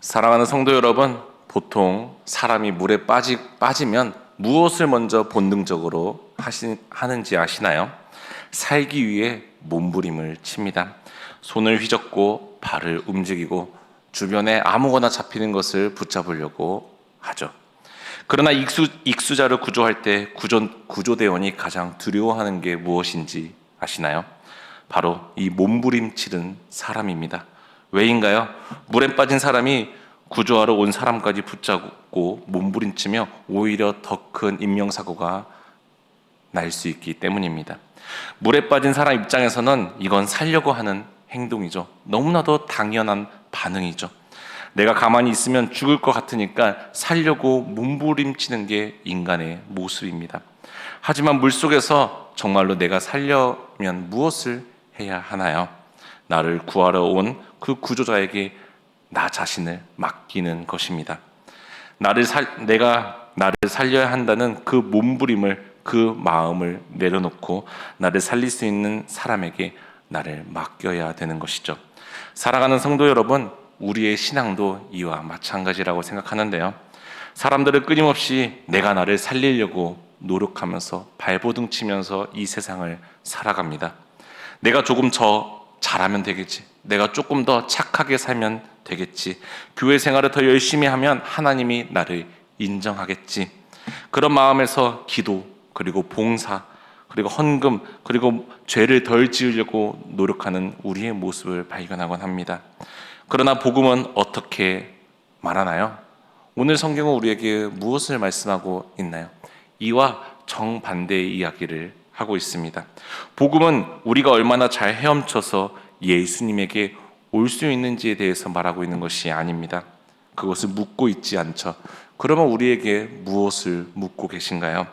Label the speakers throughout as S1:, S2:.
S1: 사랑하는 성도 여러분, 보통 사람이 물에 빠지면 무엇을 먼저 본능적으로 하는지 아시나요? 살기 위해 몸부림을 칩니다. 손을 휘젓고 발을 움직이고 주변에 아무거나 잡히는 것을 붙잡으려고 하죠. 그러나 익수자를 구조할 때 구조대원이 가장 두려워하는 게 무엇인지 아시나요? 바로 이 몸부림치는 사람입니다. 왜인가요? 물에 빠진 사람이 구조하러 온 사람까지 붙잡고 몸부림치며 오히려 더 큰 인명사고가 날 수 있기 때문입니다. 물에 빠진 사람 입장에서는 이건 살려고 하는 행동이죠. 너무나도 당연한 반응이죠. 내가 가만히 있으면 죽을 것 같으니까 살려고 몸부림치는 게 인간의 모습입니다. 하지만 물속에서 정말로 내가 살려면 무엇을 해야 하나요? 나를 구하러 온 그 구조자에게 나 자신을 맡기는 것입니다. 내가 나를 살려야 한다는 그 몸부림을, 그 마음을 내려놓고 나를 살릴 수 있는 사람에게 나를 맡겨야 되는 것이죠. 사랑하는 성도 여러분, 우리의 신앙도 이와 마찬가지라고 생각하는데요. 사람들은 끊임없이 내가 나를 살리려고 노력하면서 발버둥 치면서 이 세상을 살아갑니다. 내가 조금 더 잘하면 되겠지. 내가 조금 더 착하게 살면 되겠지. 교회 생활을 더 열심히 하면 하나님이 나를 인정하겠지. 그런 마음에서 기도, 그리고 봉사, 그리고 헌금, 그리고 죄를 덜 지으려고 노력하는 우리의 모습을 발견하곤 합니다. 그러나 복음은 어떻게 말하나요? 오늘 성경은 우리에게 무엇을 말씀하고 있나요? 이와 정반대의 이야기를 하고 있습니다. 복음은 우리가 얼마나 잘 헤엄쳐서 예수님에게 올 수 있는지에 대해서 말하고 있는 것이 아닙니다. 그것을 묻고 있지 않죠. 그러면 우리에게 무엇을 묻고 계신가요?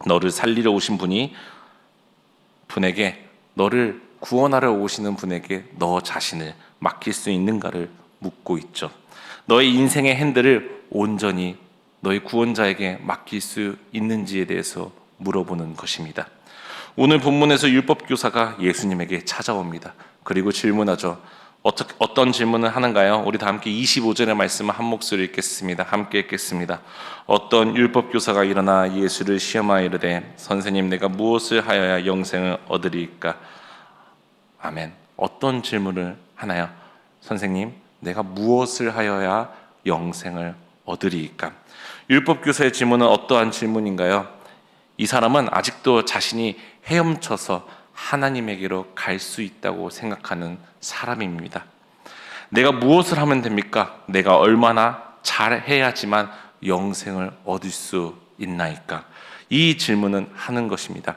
S1: 너를 살리러 오신 분에게, 너를 구원하러 오시는 분에게 너 자신을 맡길 수 있는가를 묻고 있죠. 너의 인생의 핸들을 온전히 너의 구원자에게 맡길 수 있는지에 대해서 물어보는 것입니다. 오늘 본문에서 율법교사가 예수님에게 찾아옵니다. 그리고 질문하죠. 어떤 질문을 하는가요? 우리 다 함께 25절의 말씀을 한 목소리 읽겠습니다. 함께 읽겠습니다. 어떤 율법교사가 일어나 예수를 시험하여 이르되 선생님, 내가 무엇을 하여야 영생을 얻으리이까? 아멘. 어떤 질문을 하나요? 선생님, 내가 무엇을 하여야 영생을 얻으리이까? 율법교사의 질문은 어떠한 질문인가요? 이 사람은 아직도 자신이 헤엄쳐서 하나님에게로 갈 수 있다고 생각하는 사람입니다. 내가 무엇을 하면 됩니까? 내가 얼마나 잘해야지만 영생을 얻을 수 있나이까? 이 질문은 하는 것입니다.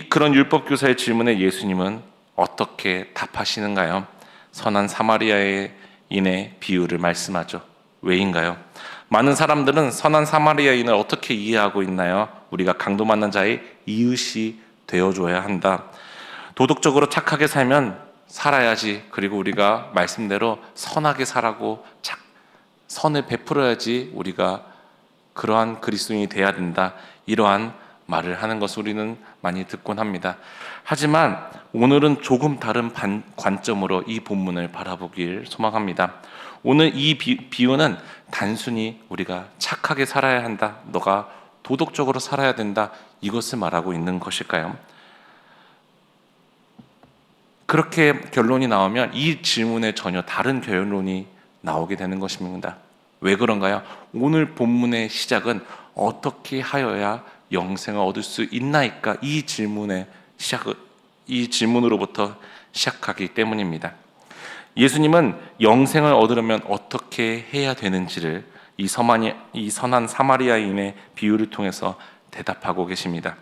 S1: 그런 율법교사의 질문에 예수님은 어떻게 답하시는가요? 선한 사마리아인의 비유를 말씀하죠. 왜인가요? 많은 사람들은 선한 사마리아인을 어떻게 이해하고 있나요? 우리가 강도 만난 자의 이웃이 되어줘야 한다. 도덕적으로 착하게 살면 살아야지. 그리고 우리가 말씀대로 선하게 살아고 선을 베풀어야지 우리가 그러한 그리스도인이 돼야 된다. 이러한 말을 하는 것을 우리는 많이 듣곤 합니다. 하지만 오늘은 조금 다른 관점으로 이 본문을 바라보길 소망합니다. 오늘 이 비유는 단순히 우리가 착하게 살아야 한다, 너가 도덕적으로 살아야 된다, 이것을 말하고 있는 것일까요? 그렇게 결론이 나오면 이 질문에 전혀 다른 결론이 나오게 되는 것입니다. 왜 그런가요? 오늘 본문의 시작은 어떻게 하여야 영생을 얻을 수 있나이까? 이 질문으로부터 시작하기 때문입니다. 예수님은 영생을 얻으려면 어떻게 해야 되는지를 이 선한 사마리아인의 비유를 통해서 대답하고 계십니다.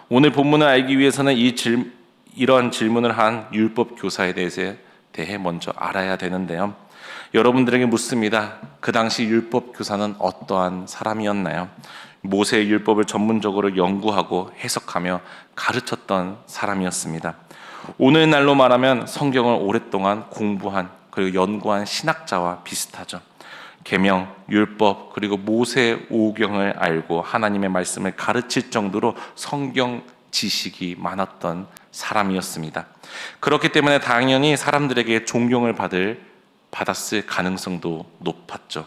S1: 오늘 본문을 알기 위해서는 이러한 질문을 한 율법 교사에 대해 먼저 알아야 되는데요. 여러분들에게 묻습니다. 그 당시 율법 교사는 어떠한 사람이었나요? 모세의 율법을 전문적으로 연구하고 해석하며 가르쳤던 사람이었습니다. 오늘날로 말하면 성경을 오랫동안 공부한, 그리고 연구한 신학자와 비슷하죠. 계명, 율법, 그리고 모세 오경을 알고 하나님의 말씀을 가르칠 정도로 성경 지식이 많았던 사람이었습니다. 그렇기 때문에 당연히 사람들에게 존경을 받을 받았을 가능성도 높았죠.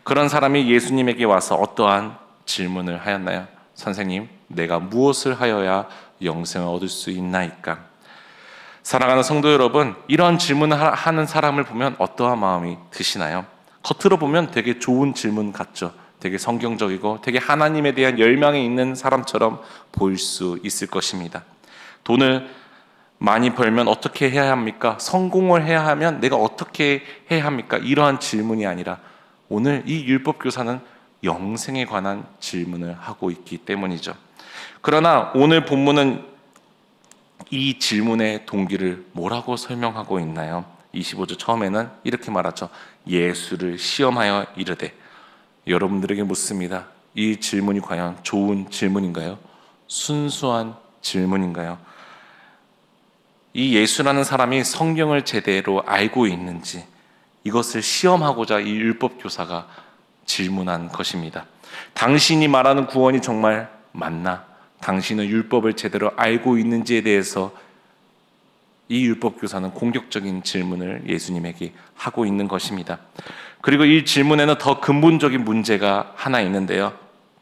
S1: 그런 사람이 예수님에게 와서 어떠한 질문을 하였나요? 선생님, 내가 무엇을 하여야 영생을 얻을 수 있나이까? 사랑하는 성도 여러분, 이런 질문을 하는 사람을 보면 어떠한 마음이 드시나요? 겉으로 보면 되게 좋은 질문 같죠. 되게 성경적이고 되게 하나님에 대한 열망이 있는 사람처럼 보일 수 있을 것입니다. 돈을 많이 벌면 어떻게 해야 합니까? 성공을 해야 하면 내가 어떻게 해야 합니까? 이러한 질문이 아니라 오늘 이 율법 교사는 영생에 관한 질문을 하고 있기 때문이죠. 그러나 오늘 본문은 이 질문의 동기를 뭐라고 설명하고 있나요? 25절 처음에는 이렇게 말하죠. 예수를 시험하여 이르되. 여러분들에게 묻습니다. 이 질문이 과연 좋은 질문인가요? 순수한 질문인가요? 이 예수라는 사람이 성경을 제대로 알고 있는지 이것을 시험하고자 이 율법 교사가 질문한 것입니다. 당신이 말하는 구원이 정말 맞나? 당신은 율법을 제대로 알고 있는지에 대해서 이 율법 교사는 공격적인 질문을 예수님에게 하고 있는 것입니다. 그리고 이 질문에는 더 근본적인 문제가 하나 있는데요.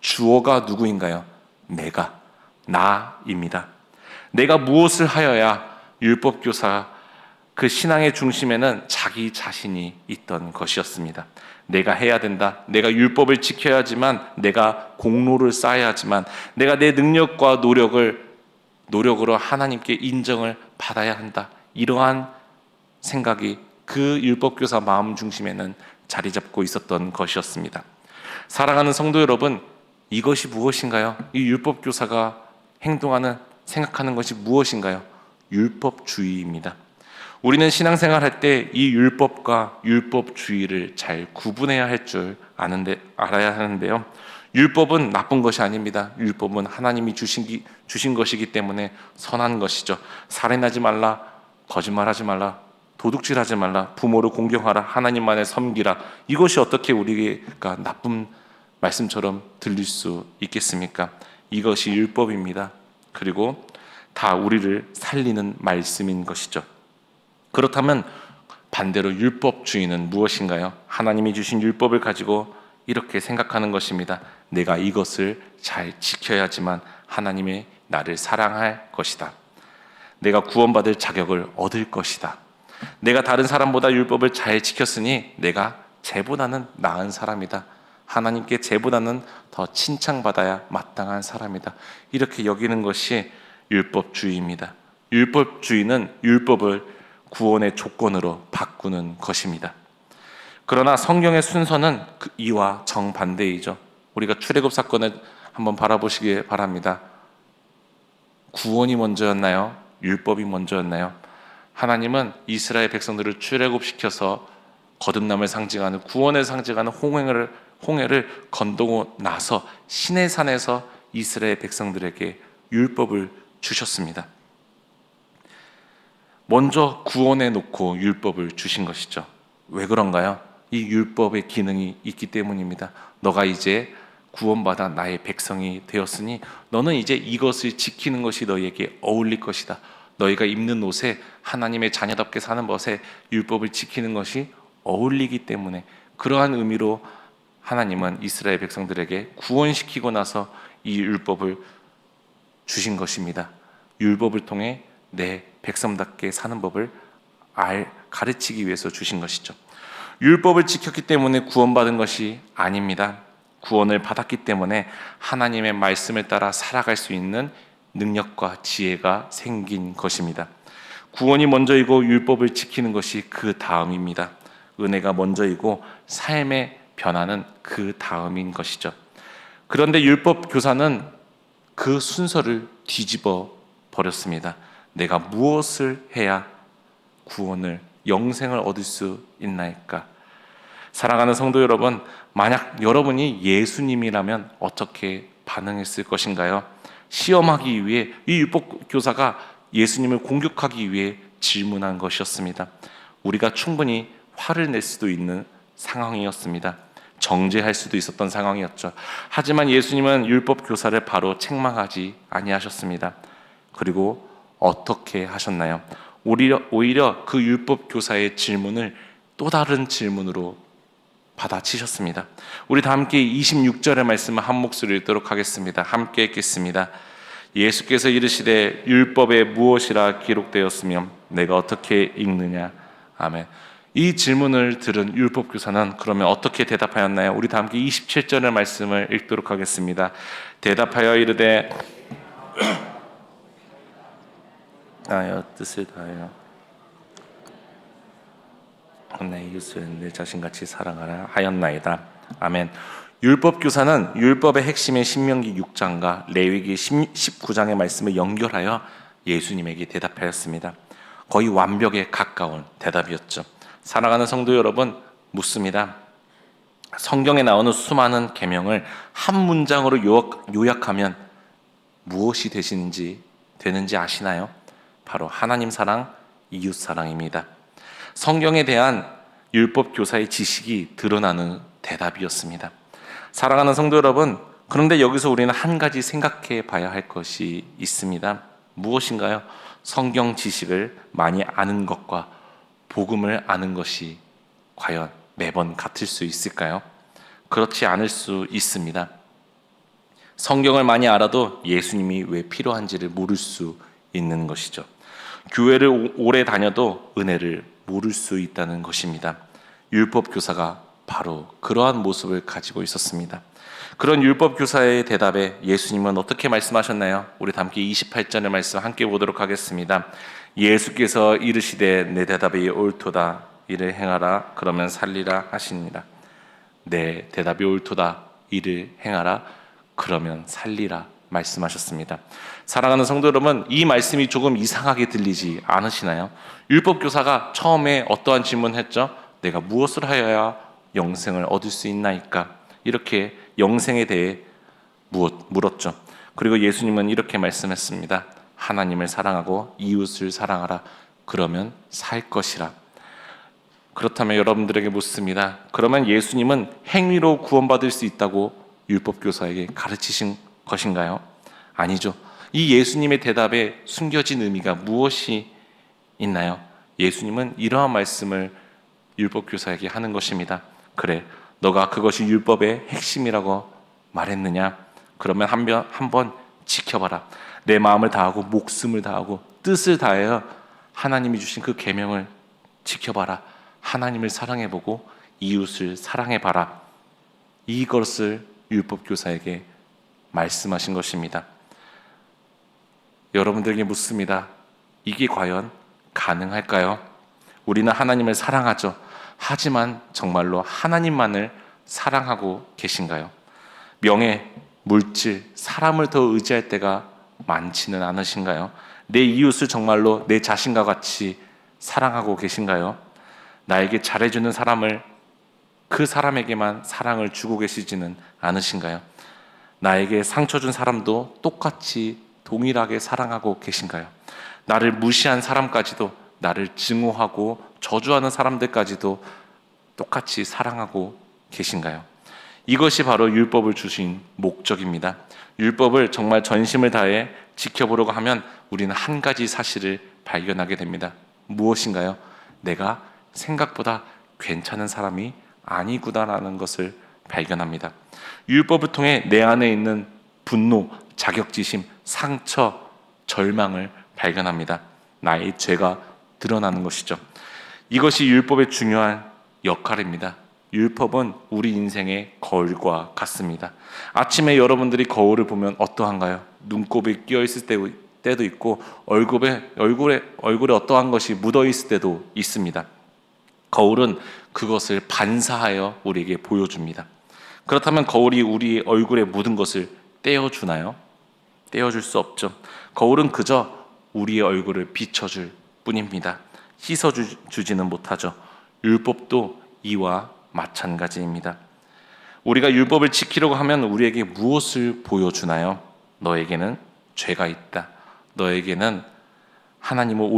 S1: 주어가 누구인가요? 내가, 나입니다. 내가 무엇을 하여야 율법 교사 그 신앙의 중심에는 자기 자신이 있던 것이었습니다. 내가 해야 된다. 내가 율법을 지켜야지만, 내가 공로를 쌓아야 하지만, 내가 내 능력과 노력으로 하나님께 인정을 받아야 한다. 이러한 생각이 그 율법교사 마음 중심에는 자리 잡고 있었던 것이었습니다. 사랑하는 성도 여러분, 이것이 무엇인가요? 이 율법교사가 행동하는, 생각하는 것이 무엇인가요? 율법주의입니다. 우리는 신앙생활 할 때 이 율법과 율법주의를 잘 구분해야 할 줄 알아야 하는데요. 율법은 나쁜 것이 아닙니다. 율법은 하나님이 주신 것이기 때문에 선한 것이죠. 살인하지 말라, 거짓말하지 말라, 도둑질하지 말라, 부모를 공경하라, 하나님만을 섬기라. 이것이 어떻게 우리가 나쁜 말씀처럼 들릴 수 있겠습니까? 이것이 율법입니다. 그리고 다 우리를 살리는 말씀인 것이죠. 그렇다면 반대로 율법주의는 무엇인가요? 하나님이 주신 율법을 가지고 이렇게 생각하는 것입니다. 내가 이것을 잘 지켜야지만 하나님이 나를 사랑할 것이다. 내가 구원받을 자격을 얻을 것이다. 내가 다른 사람보다 율법을 잘 지켰으니 내가 쟤보다는 나은 사람이다. 하나님께 쟤보다는 더 칭찬받아야 마땅한 사람이다. 이렇게 여기는 것이 율법주의입니다. 율법주의는 율법을 구원의 조건으로 바꾸는 것입니다. 그러나 성경의 순서는 이와 정반대이죠. 우리가 출애굽 사건을 한번 바라보시기 바랍니다. 구원이 먼저였나요? 율법이 먼저였나요? 하나님은 이스라엘 백성들을 출애굽시켜서 거듭남을 상징하는, 구원을 상징하는 홍해를 건너고 나서 시내산에서 이스라엘 백성들에게 율법을 주셨습니다. 먼저 구원해 놓고 율법을 주신 것이죠. 왜 그런가요? 이 율법의 기능이 있기 때문입니다. 너가 이제 구원받아 나의 백성이 되었으니 너는 이제 이것을 지키는 것이 너희에게 어울릴 것이다. 너희가 입는 옷에, 하나님의 자녀답게 사는 것에 율법을 지키는 것이 어울리기 때문에, 그러한 의미로 하나님은 이스라엘 백성들에게 구원시키고 나서 이 율법을 주신 것입니다. 율법을 통해 내 백성답게 사는 법을 가르치기 위해서 주신 것이죠. 율법을 지켰기 때문에 구원받은 것이 아닙니다. 구원을 받았기 때문에 하나님의 말씀을 따라 살아갈 수 있는 능력과 지혜가 생긴 것입니다. 구원이 먼저이고 율법을 지키는 것이 그 다음입니다. 은혜가 먼저이고 삶의 변화는 그 다음인 것이죠. 그런데 율법 교사는 그 순서를 뒤집어 버렸습니다. 내가 무엇을 해야 구원을, 영생을 얻을 수 있나이까? 사랑하는 성도 여러분, 만약 여러분이 예수님이라면 어떻게 반응했을 것인가요? 시험하기 위해 이 율법 교사가 예수님을 공격하기 위해 질문한 것이었습니다. 우리가 충분히 화를 낼 수도 있는 상황이었습니다. 정죄할 수도 있었던 상황이었죠. 하지만 예수님은 율법 교사를 바로 책망하지 아니하셨습니다. 그리고 어떻게 하셨나요? 오히려 그 율법 교사의 질문을 또 다른 질문으로 받아치셨습니다. 우리 다 함께 26절의 말씀을 한 목소리로 읽도록 하겠습니다. 함께 읽겠습니다. 예수께서 이르시되 율법에 무엇이라 기록되었으며 내가 어떻게 읽느냐. 아멘. 이 질문을 들은 율법교사는 그러면 어떻게 대답하였나요? 우리 다 함께 27절의 말씀을 읽도록 하겠습니다. 대답하여 이르되 나의 뜻을 다하여 내 이웃을 내 자신같이 사랑하라 하였나이다. 아멘. 율법교사는 율법의 핵심인 신명기 6장과 레위기 19장의 말씀을 연결하여 예수님에게 대답하였습니다. 거의 완벽에 가까운 대답이었죠. 사랑하는 성도 여러분, 묻습니다. 성경에 나오는 수많은 계명을 한 문장으로 요약하면 무엇이 되는지 아시나요? 바로 하나님 사랑, 이웃 사랑입니다. 성경에 대한 율법 교사의 지식이 드러나는 대답이었습니다. 사랑하는 성도 여러분, 그런데 여기서 우리는 한 가지 생각해 봐야 할 것이 있습니다. 무엇인가요? 성경 지식을 많이 아는 것과 복음을 아는 것이 과연 매번 같을 수 있을까요? 그렇지 않을 수 있습니다. 성경을 많이 알아도 예수님이 왜 필요한지를 모를 수 있는 것이죠. 교회를 오래 다녀도 은혜를 모를 수 있다는 것입니다. 율법 교사가 바로 그러한 모습을 가지고 있었습니다. 그런 율법 교사의 대답에 예수님은 어떻게 말씀하셨나요? 우리 함께 28절의 말씀 함께 보도록 하겠습니다. 예수께서 이르시되 내 대답이 옳도다 이를 행하라 그러면 살리라 하시니라. 내 대답이 옳도다 이를 행하라 그러면 살리라 말씀하셨습니다. 사랑하는 성도 여러분, 이 말씀이 조금 이상하게 들리지 않으시나요? 율법교사가 처음에 어떠한 질문을 했죠? 내가 무엇을 하여야 영생을 얻을 수 있나이까? 이렇게 영생에 대해 물었죠. 그리고 예수님은 이렇게 말씀했습니다. 하나님을 사랑하고 이웃을 사랑하라. 그러면 살 것이라. 그렇다면 여러분들에게 묻습니다. 그러면 예수님은 행위로 구원받을 수 있다고 율법교사에게 가르치신 것인가요? 아니죠. 이 예수님의 대답에 숨겨진 의미가 무엇이 있나요? 예수님은 이러한 말씀을 율법교사에게 하는 것입니다. 그래, 너가 그것이 율법의 핵심이라고 말했느냐? 그러면 한번 지켜봐라. 내 마음을 다하고 목숨을 다하고 뜻을 다하여 하나님이 주신 그 계명을 지켜봐라. 하나님을 사랑해보고 이웃을 사랑해봐라. 이것을 율법교사에게 말씀하신 것입니다. 여러분들에게 묻습니다. 이게 과연 가능할까요? 우리는 하나님을 사랑하죠. 하지만 정말로 하나님만을 사랑하고 계신가요? 명예, 물질, 사람을 더 의지할 때가 많지는 않으신가요? 내 이웃을 정말로 내 자신과 같이 사랑하고 계신가요? 나에게 잘해주는 사람을 그 사람에게만 사랑을 주고 계시지는 않으신가요? 나에게 상처 준 사람도 똑같이 동일하게 사랑하고 계신가요? 나를 무시한 사람까지도, 나를 증오하고 저주하는 사람들까지도 똑같이 사랑하고 계신가요? 이것이 바로 율법을 주신 목적입니다. 율법을 정말 전심을 다해 지켜보려고 하면 우리는 한 가지 사실을 발견하게 됩니다. 무엇인가요? 내가 생각보다 괜찮은 사람이 아니구나라는 것을 발견합니다. 율법을 통해 내 안에 있는 분노, 자격지심, 상처, 절망을 발견합니다. 나의 죄가 드러나는 것이죠. 이것이 율법의 중요한 역할입니다. 율법은 우리 인생의 거울과 같습니다. 아침에 여러분들이 거울을 보면 어떠한가요? 눈곱이 끼어 있을 때도 있고 얼굴에 어떠한 것이 묻어 있을 때도 있습니다. 거울은 그것을 반사하여 우리에게 보여줍니다. 그렇다면 거울이 우리 얼굴에 묻은 것을 떼어주나요? 떼어줄 수 없죠. 거울은 그저 우리의 얼굴을 비춰줄 뿐입니다. 씻어주지는 못하죠. 율법도 이와 마찬가지입니다. 우리가 율법을 지키려고 하면 우리에게 무엇을 보여주나요? 너에게는 죄가 있다. 너에게는 하나님을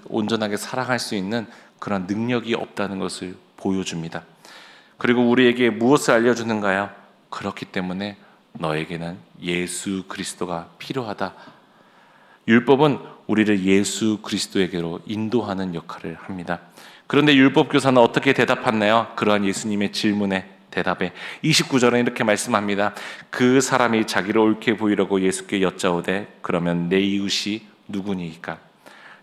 S1: 온전하게 사랑할 수 있는 그런 능력이 없다는 것을 보여줍니다. 그리고 우리에게 무엇을 알려주는가요? 그렇기 때문에 너에게는 예수 그리스도가 필요하다. 율법은 우리를 예수 그리스도에게로 인도하는 역할을 합니다. 그런데 율법 교사는 어떻게 대답했나요? 그러한 예수님의 질문에 대답에 29절은 이렇게 말씀합니다. 그 사람이 자기를 옳게 보이려고 예수께 여짜오되 그러면 내 이웃이 누구니까?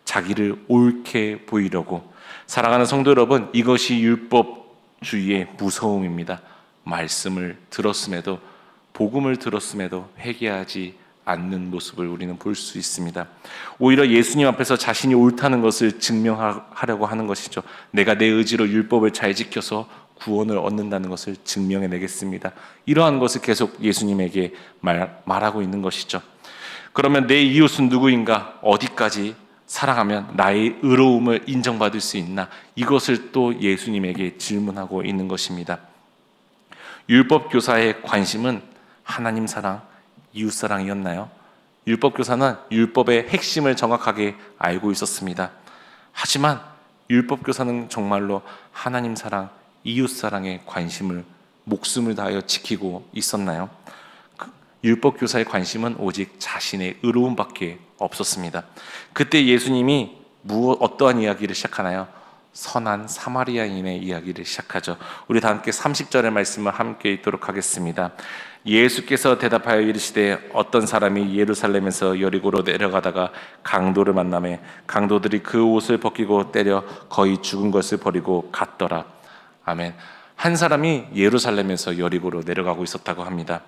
S1: 자기를 옳게 보이려고. 사랑하는 성도 여러분, 이것이 율법주의의 무서움입니다. 말씀을 들었음에도, 복음을 들었음에도 회개하지 않는 모습을 우리는 볼 수 있습니다. 오히려 예수님 앞에서 자신이 옳다는 것을 증명하려고 하는 것이죠. 내가 내 의지로 율법을 잘 지켜서 구원을 얻는다는 것을 증명해내겠습니다. 이러한 것을 계속 예수님에게 말하고 있는 것이죠. 그러면 내 이웃은 누구인가? 어디까지 사랑하면 나의 의로움을 인정받을 수 있나? 이것을 또 예수님에게 질문하고 있는 것입니다. 율법 교사의 관심은 하나님 사랑, 이웃 사랑이었나요? 율법 교사는 율법의 핵심을 정확하게 알고 있었습니다. 하지만 율법 교사는 정말로 하나님 사랑, 이웃 사랑에 관심을 목숨을 다하여 지키고 있었나요? 율법 교사의 관심은 오직 자신의 의로움밖에 없었습니다. 그때 예수님이 어떠한 이야기를 시작하나요? 선한 사마리아인의 이야기를 시작하죠. 우리 다 함께 30절의 말씀을 함께 읽도록 하겠습니다. 예수께서 대답하여 이르시되 어떤 사람이 예루살렘에서 여리고로 내려가다가 강도를 만나매 강도들이 그 옷을 벗기고 때려 거의 죽은 것을 버리고 갔더라. 아멘. 한 사람이 예루살렘에서 여리고로 내려가고 있었다고 합니다.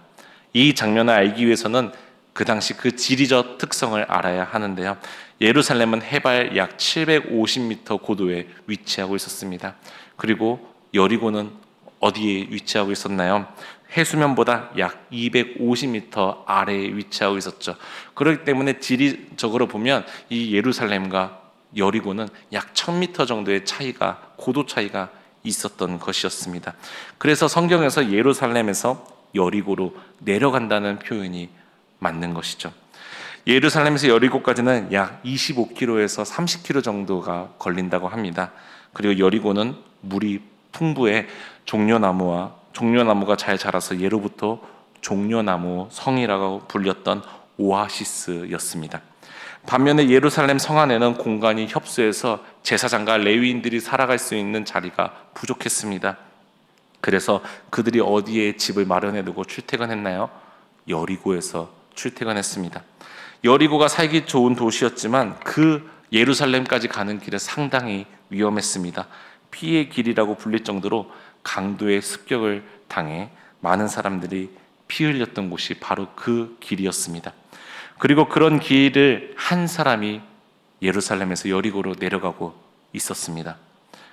S1: 이 장면을 알기 위해서는 그 당시 그 지리적 특성을 알아야 하는데요. 예루살렘은 해발 약 750m 고도에 위치하고 있었습니다. 그리고 여리고는 어디에 위치하고 있었나요? 해수면보다 약 250m 아래에 위치하고 있었죠. 그렇기 때문에 지리적으로 보면 이 예루살렘과 여리고는 약 1000m 정도의 차이가, 고도 차이가 있었던 것이었습니다. 그래서 성경에서 예루살렘에서 여리고로 내려간다는 표현이 맞는 것이죠. 예루살렘에서 여리고까지는 약 25km에서 30km 정도가 걸린다고 합니다. 그리고 여리고는 물이 풍부해 종려나무가 잘 자라서 예로부터 종려나무 성이라고 불렸던 오아시스였습니다. 반면에 예루살렘 성 안에는 공간이 협소해서 제사장과 레위인들이 살아갈 수 있는 자리가 부족했습니다. 그래서 그들이 어디에 집을 마련해 두고 출퇴근했나요? 여리고에서 출퇴근했습니다. 여리고가 살기 좋은 도시였지만 그 예루살렘까지 가는 길은 상당히 위험했습니다. 피의 길이라고 불릴 정도로 강도의 습격을 당해 많은 사람들이 피 흘렸던 곳이 바로 그 길이었습니다. 그리고 그런 길을 한 사람이 예루살렘에서 여리고로 내려가고 있었습니다.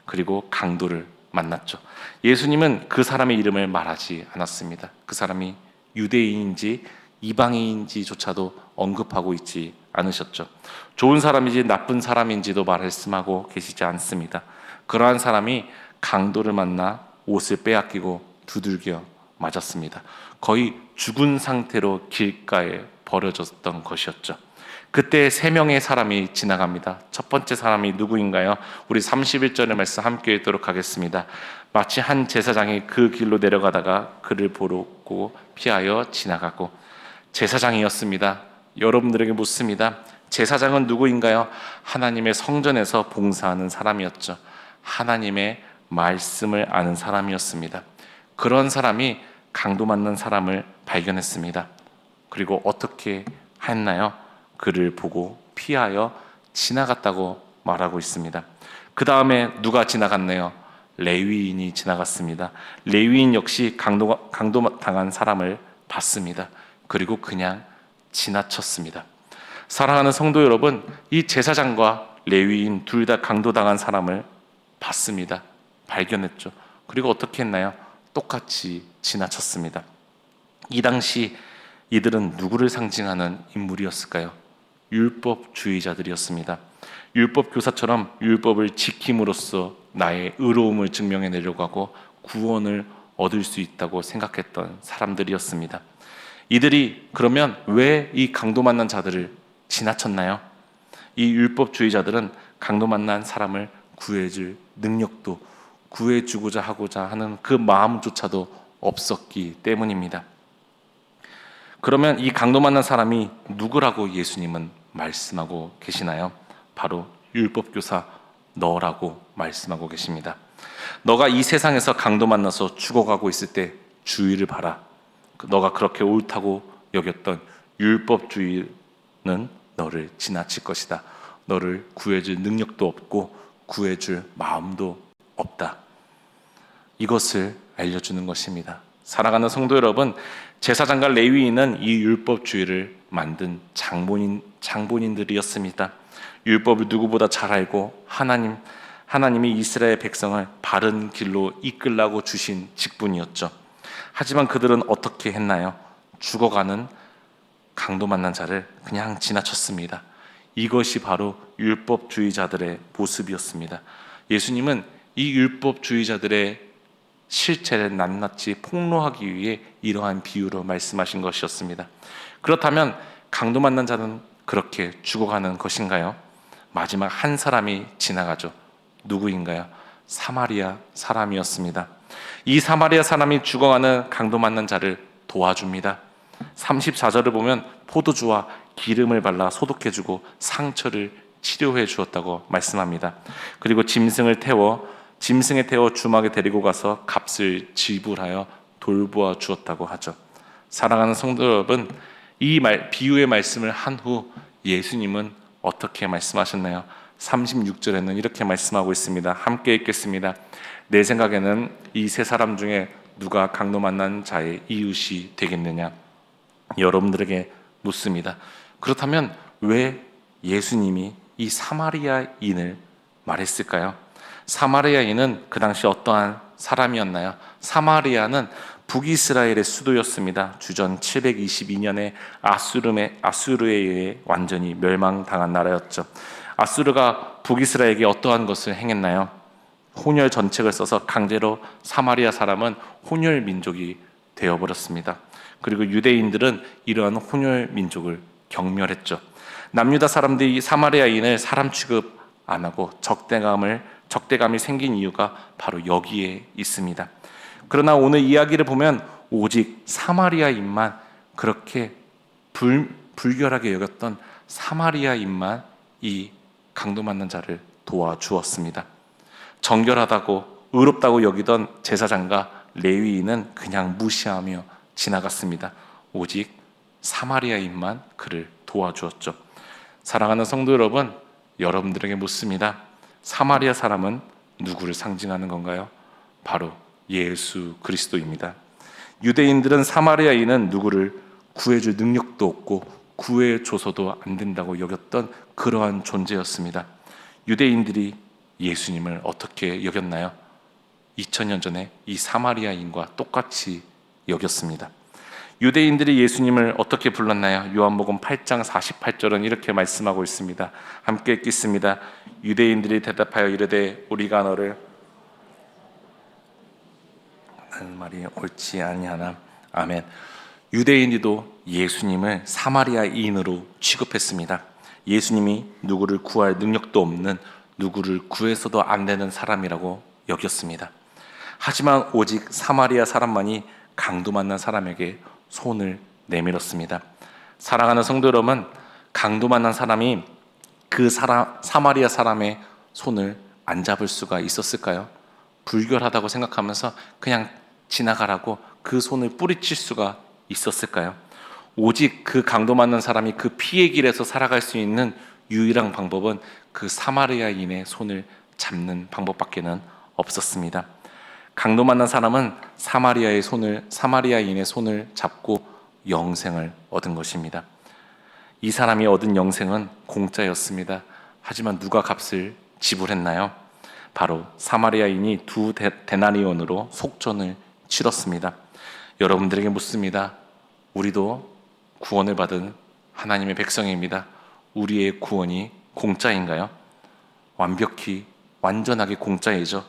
S1: 그리고 강도를 만났죠. 예수님은 그 사람의 이름을 말하지 않았습니다. 그 사람이 유대인인지 이방인인지조차도 언급하고 있지 않으셨죠. 좋은 사람인지 나쁜 사람인지도 말씀하고 계시지 않습니다. 그러한 사람이 강도를 만나 옷을 빼앗기고 두들겨 맞았습니다. 거의 죽은 상태로 길가에 버려졌던 것이었죠. 그때 3명의 사람이 지나갑니다. 첫 번째 사람이 누구인가요? 우리 31절의 말씀 함께 읽도록 하겠습니다. 마치 한 제사장이 그 길로 내려가다가 그를 보고 피하여 지나가고, 제사장이었습니다. 여러분들에게 묻습니다. 제사장은 누구인가요? 하나님의 성전에서 봉사하는 사람이었죠. 하나님의 말씀을 아는 사람이었습니다. 그런 사람이 강도 맞는 사람을 발견했습니다. 그리고 어떻게 했나요? 그를 보고 피하여 지나갔다고 말하고 있습니다. 그 다음에 누가 지나갔네요? 레위인이 지나갔습니다. 레위인 역시 강도 당한 사람을 봤습니다. 그리고 그냥 지나쳤습니다. 사랑하는 성도 여러분, 이 제사장과 레위인 둘 다 강도당한 사람을 봤습니다. 발견했죠. 그리고 어떻게 했나요? 똑같이 지나쳤습니다. 이 당시 이들은 누구를 상징하는 인물이었을까요? 율법주의자들이었습니다. 율법 교사처럼 율법을 지킴으로써 나의 의로움을 증명해내려고 하고 구원을 얻을 수 있다고 생각했던 사람들이었습니다. 이들이 그러면 왜 이 강도 만난 자들을 지나쳤나요? 이 율법주의자들은 강도 만난 사람을 구해줄 능력도, 구해주고자 하고자 하는 그 마음조차도 없었기 때문입니다. 그러면 이 강도 만난 사람이 누구라고 예수님은 말씀하고 계시나요? 바로 율법교사 너라고 말씀하고 계십니다. 너가 이 세상에서 강도 만나서 죽어가고 있을 때 주의를 봐라. 너가 그렇게 옳다고 여겼던 율법주의는 너를 지나칠 것이다. 너를 구해줄 능력도 없고 구해줄 마음도 없다. 이것을 알려주는 것입니다. 사랑하는 성도 여러분, 제사장과 레위인은 이 율법주의를 만든 장본인들이었습니다. 율법을 누구보다 잘 알고 하나님이 이스라엘 백성을 바른 길로 이끌라고 주신 직분이었죠. 하지만 그들은 어떻게 했나요? 죽어가는 강도 만난 자를 그냥 지나쳤습니다. 이것이 바로 율법주의자들의 모습이었습니다. 예수님은 이 율법주의자들의 실체를 낱낱이 폭로하기 위해 이러한 비유로 말씀하신 것이었습니다. 그렇다면 강도 만난 자는 그렇게 죽어가는 것인가요? 마지막 한 사람이 지나가죠. 누구인가요? 사마리아 사람이었습니다. 이 사마리아 사람이 죽어가는 강도 만난 자를 도와줍니다. 34절을 보면 포도주와 기름을 발라 소독해주고 상처를 치료해 주었다고 말씀합니다. 그리고 짐승에 태워 주막에 데리고 가서 값을 지불하여 돌보아 주었다고 하죠. 사랑하는 성도 여러분, 이 비유의 말씀을 한 후 예수님은 어떻게 말씀하셨나요? 36절에는 이렇게 말씀하고 있습니다. 함께 읽겠습니다. 내 생각에는 이 세 사람 중에 누가 강도 만난 자의 이웃이 되겠느냐? 여러분들에게 묻습니다. 그렇다면 왜 예수님이 이 사마리아인을 말했을까요? 사마리아인은 그 당시 어떠한 사람이었나요? 사마리아는 북이스라엘의 수도였습니다. 주전 722년에 아수르에 의해 완전히 멸망당한 나라였죠. 아수르가 북이스라엘에게 어떠한 것을 행했나요? 혼혈 전책을 써서 강제로 사마리아 사람은 혼혈 민족이 되어버렸습니다. 그리고 유대인들은 이러한 혼혈 민족을 경멸했죠. 남유다 사람들이 사마리아인을 사람 취급 안 하고 적대감이 생긴 이유가 바로 여기에 있습니다. 그러나 오늘 이야기를 보면 오직 사마리아인만, 그렇게 불결하게 여겼던 사마리아인만 이 강도 만난 자를 도와주었습니다. 정결하다고 의롭다고 여기던 제사장과 레위인은 그냥 무시하며 지나갔습니다. 오직 사마리아인만 그를 도와주었죠. 사랑하는 성도 여러분, 여러분들에게 묻습니다. 사마리아 사람은 누구를 상징하는 건가요? 바로 예수 그리스도입니다. 유대인들은 사마리아인은 누구를 구해줄 능력도 없고 구해줘서도 안 된다고 여겼던 그러한 존재였습니다. 유대인들이 예수님을 어떻게 여겼나요? 2000년 전에 이 사마리아인과 똑같이 여겼습니다. 유대인들이 예수님을 어떻게 불렀나요? 요한복음 8장 48절은 이렇게 말씀하고 있습니다. 함께 읽겠습니다. 유대인들이 대답하여 이르되 우리가 너를 하는 말이 옳지 아니하나. 아멘. 유대인들도 예수님을 사마리아인으로 취급했습니다. 예수님이 누구를 구할 능력도 없는, 누구를 구해서도 안 되는 사람이라고 여겼습니다. 하지만 오직 사마리아 사람만이 강도 만난 사람에게 손을 내밀었습니다. 사랑하는 성도 여러분, 강도 만난 사람이 사마리아 사람의 손을 안 잡을 수가 있었을까요? 불결하다고 생각하면서 그냥 지나가라고 그 손을 뿌리칠 수가 있었을까요? 오직 그 강도 만난 사람이 그 피의 길에서 살아갈 수 있는 유일한 방법은 그 사마리아인의 손을 잡는 방법밖에는 없었습니다. 강도 만난 사람은 사마리아인의 손을 잡고 영생을 얻은 것입니다. 이 사람이 얻은 영생은 공짜였습니다. 하지만 누가 값을 지불했나요? 바로 사마리아인이 2데나리온으로 속전을 치렀습니다. 여러분들에게 묻습니다. 우리도 구원을 받은 하나님의 백성입니다. 우리의 구원이 공짜인가요? 완전하게 공짜이죠.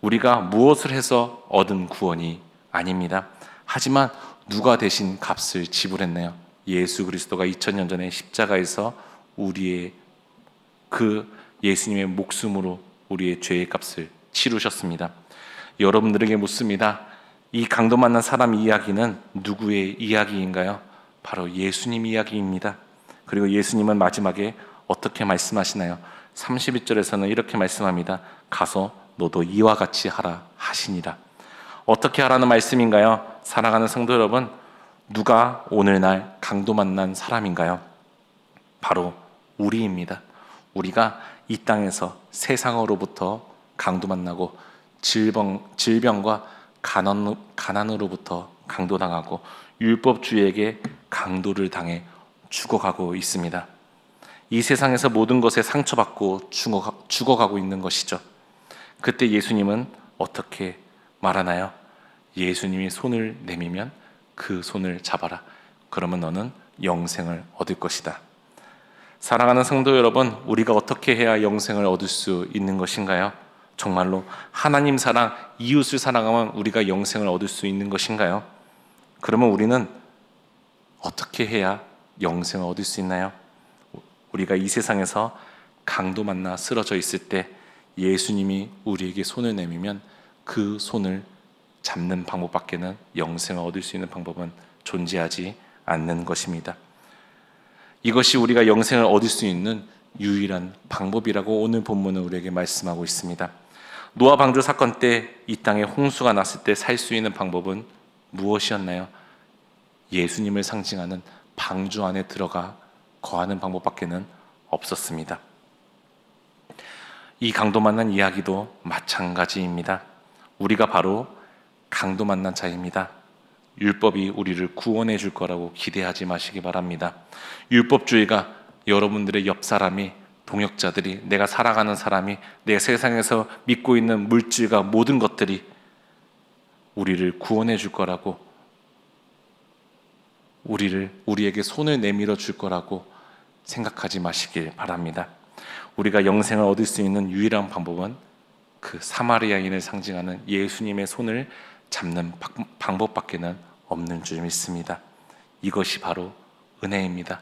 S1: 우리가 무엇을 해서 얻은 구원이 아닙니다. 하지만 누가 대신 값을 지불했나요? 예수 그리스도가 2000년 전에 십자가에서 예수님의 목숨으로 우리의 죄의 값을 치르셨습니다. 여러분들에게 묻습니다. 이 강도 만난 사람 이야기는 누구의 이야기인가요? 바로 예수님 이야기입니다. 그리고 예수님은 마지막에 어떻게 말씀하시나요? 32절에서는 이렇게 말씀합니다. 가서 너도 이와 같이 하라 하시니라. 어떻게 하라는 말씀인가요? 사랑하는 성도 여러분, 누가 오늘날 강도 만난 사람인가요? 바로 우리입니다. 우리가 이 땅에서 세상으로부터 강도 만나고 질병과 가난으로부터 강도당하고 율법주의에게 강도를 당해 죽어가고 있습니다. 이 세상에서 모든 것에 상처받고 죽어가고 있는 것이죠. 그때 예수님은 어떻게 말하나요? 예수님이 손을 내밀면 그 손을 잡아라. 그러면 너는 영생을 얻을 것이다. 사랑하는 성도 여러분, 우리가 어떻게 해야 영생을 얻을 수 있는 것인가요? 정말로 하나님 사랑, 이웃을 사랑하면 우리가 영생을 얻을 수 있는 것인가요? 그러면 우리는 어떻게 해야 영생을 얻을 수 있나요? 우리가 이 세상에서 강도 만나 쓰러져 있을 때 예수님이 우리에게 손을 내밀면 그 손을 잡는 방법밖에는 영생을 얻을 수 있는 방법은 존재하지 않는 것입니다. 이것이 우리가 영생을 얻을 수 있는 유일한 방법이라고 오늘 본문은 우리에게 말씀하고 있습니다. 노아 방주 사건 때 이 땅에 홍수가 났을 때 살 수 있는 방법은 무엇이었나요? 예수님을 상징하는 방주 안에 들어가 거하는 방법밖에는 없었습니다. 이 강도 만난 이야기도 마찬가지입니다. 우리가 바로 강도 만난 자입니다. 율법이 우리를 구원해 줄 거라고 기대하지 마시기 바랍니다. 율법주의가 여러분들의 옆 사람이, 동역자들이, 내가 살아가는 사람이, 내 세상에서 믿고 있는 물질과 모든 것들이 우리를 구원해 줄 거라고, 우리에게 손을 내밀어 줄 거라고 생각하지 마시길 바랍니다. 우리가 영생을 얻을 수 있는 유일한 방법은 그 사마리아인을 상징하는 예수님의 손을 잡는 방법밖에는 없는 줄 믿습니다. 이것이 바로 은혜입니다.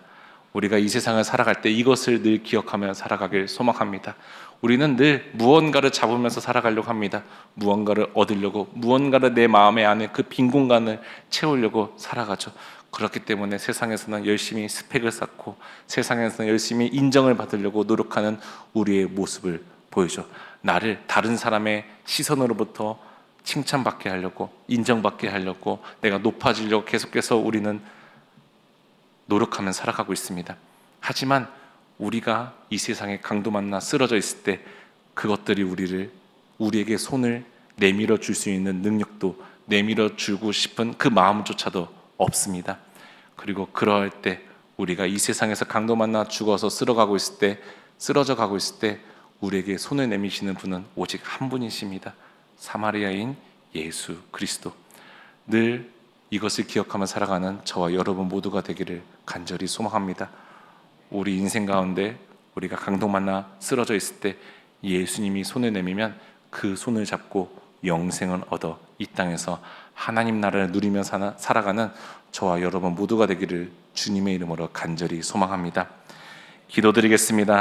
S1: 우리가 이 세상을 살아갈 때 이것을 늘 기억하며 살아가길 소망합니다. 우리는 늘 무언가를 잡으면서 살아가려고 합니다. 무언가를 얻으려고, 무언가를 내 마음의 안에 그 빈 공간을 채우려고 살아가죠. 그렇기 때문에 세상에서는 열심히 스펙을 쌓고 세상에서는 열심히 인정을 받으려고 노력하는 우리의 모습을 보여줘. 나를 다른 사람의 시선으로부터 칭찬받게 하려고, 인정받게 하려고, 내가 높아지려고 계속해서 우리는 노력하며 살아가고 있습니다. 하지만 우리가 이 세상에 강도 만나 쓰러져 있을 때 그것들이 우리에게 손을 내밀어 줄 수 있는 능력도, 내밀어 주고 싶은 그 마음조차도 없습니다. 그리고 그럴 때 우리가 이 세상에서 강도 만나 죽어서 쓰러져 가고 있을 때 우리에게 손을 내미시는 분은 오직 한 분이십니다. 사마리아인 예수 그리스도. 늘 이것을 기억하며 살아가는 저와 여러분 모두가 되기를 간절히 소망합니다. 우리 인생 가운데 우리가 강도 만나 쓰러져 있을 때 예수님이 손을 내밀면 그 손을 잡고 영생을 얻어 이 땅에서 하나님 나라를 누리며 살아가는 저와 여러분 모두가 되기를 주님의 이름으로 간절히 소망합니다. 기도드리겠습니다.